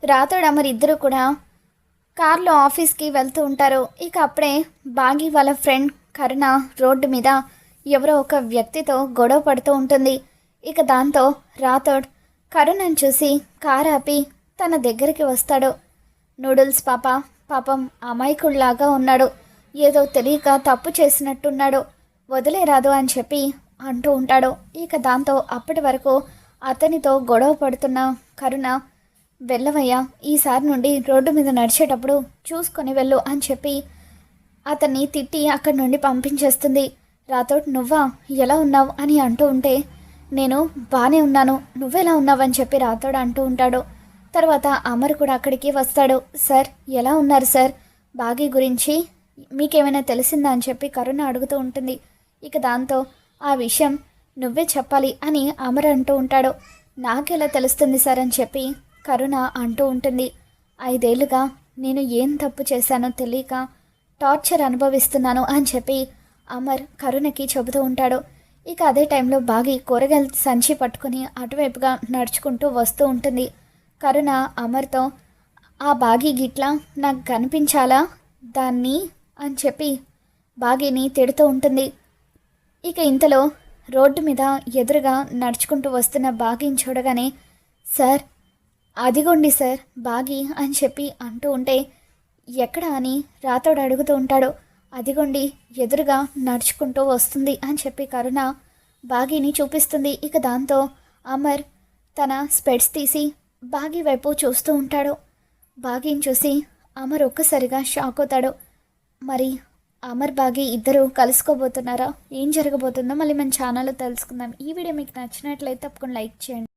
రాతోడు అమర్ ఇద్దరు కూడా కార్లో ఆఫీస్కి వెళ్తూ ఉంటారు. ఇక అప్పుడే బాగి వాళ్ళ ఫ్రెండ్ కరుణ రోడ్డు మీద ఎవరో ఒక వ్యక్తితో గొడవ పడుతూ ఉంటుంది. ఇక దాంతో రాతోడ్ కరుణను చూసి కారు ఆపి తన దగ్గరికి వస్తాడు. నూడిల్స్ పాపం అమాయకుడిలాగా ఉన్నాడు, ఏదో తెలియక తప్పు చేసినట్టున్నాడు, వదిలేరాదు అని చెప్పి అంటూ ఉంటాడు. ఇక దాంతో అప్పటి వరకు అతనితో గొడవ పడుతున్న కరుణ, వెళ్ళవయ్యా, ఈసారి నుండి రోడ్డు మీద నడిచేటప్పుడు చూసుకొని వెళ్ళు అని చెప్పి అతన్ని తిట్టి అక్కడి నుండి పంపించేస్తుంది. రాతోడ్ నువ్వా, ఎలా ఉన్నావు అని అంటూ ఉంటే, నేను బాగానే ఉన్నాను, నువ్వెలా ఉన్నావు అని చెప్పి రాతోడ్ అంటూ ఉంటాడు. తర్వాత అమర్ కూడా అక్కడికి వస్తాడు. సార్ ఎలా ఉన్నారు సార్, బాగి గురించి మీకేమైనా తెలిసిందా అని చెప్పి కరుణ అడుగుతూ ఉంటుంది. ఇక దాంతో ఆ విషయం నువ్వే చెప్పాలి అని అమర్ అంటూ ఉంటాడు. నాకెలా తెలుస్తుంది సార్ అని చెప్పి కరుణ అంటూ ఉంటుంది. 5 ఏళ్ళుగా నేను ఏం తప్పు చేశానో తెలియక టార్చర్ అనుభవిస్తున్నాను అని చెప్పి అమర్ కరుణకి చెబుతూ ఉంటాడు. ఇక అదే టైంలో బాగి కూరగాయల సంచి పట్టుకుని అటువైపుగా నడుచుకుంటూ వస్తూ ఉంటుంది. కరుణ అమర్తో, ఆ బాగి గిట్లా నాకు కనిపించాలా దాన్ని అని చెప్పి బాగిని తిడుతూ ఉంటుంది. ఇక ఇంతలో రోడ్డు మీద ఎదురుగా నడుచుకుంటూ వస్తున్న బాగిని చూడగానే, సార్ అదిగోండి సార్ బాగి అని చెప్పి అంటూ ఉంటే, ఎక్కడ అని రాతోడు అడుగుతూ ఉంటాడు. అదిగోండి ఎదురుగా నడుచుకుంటూ వస్తుంది అని చెప్పి కరుణ బాగిని చూపిస్తుంది. ఇక దాంతో అమర్ తన స్పెట్స్ తీసి బాగి వైపు చూస్తూ ఉంటాడు. బాగిని చూసి అమర్ ఒక్కసారిగా షాక్ అవుతాడు. మరి అమర్ బాగి ఇద్దరు కలుసుకోబోతున్నారా, ఏం జరగబోతుందో మళ్ళీ మన ఛానల్లో తెలుసుకుందాం. ఈ వీడియో మీకు నచ్చినట్లయితే తప్పకుండా లైక్ చేయండి.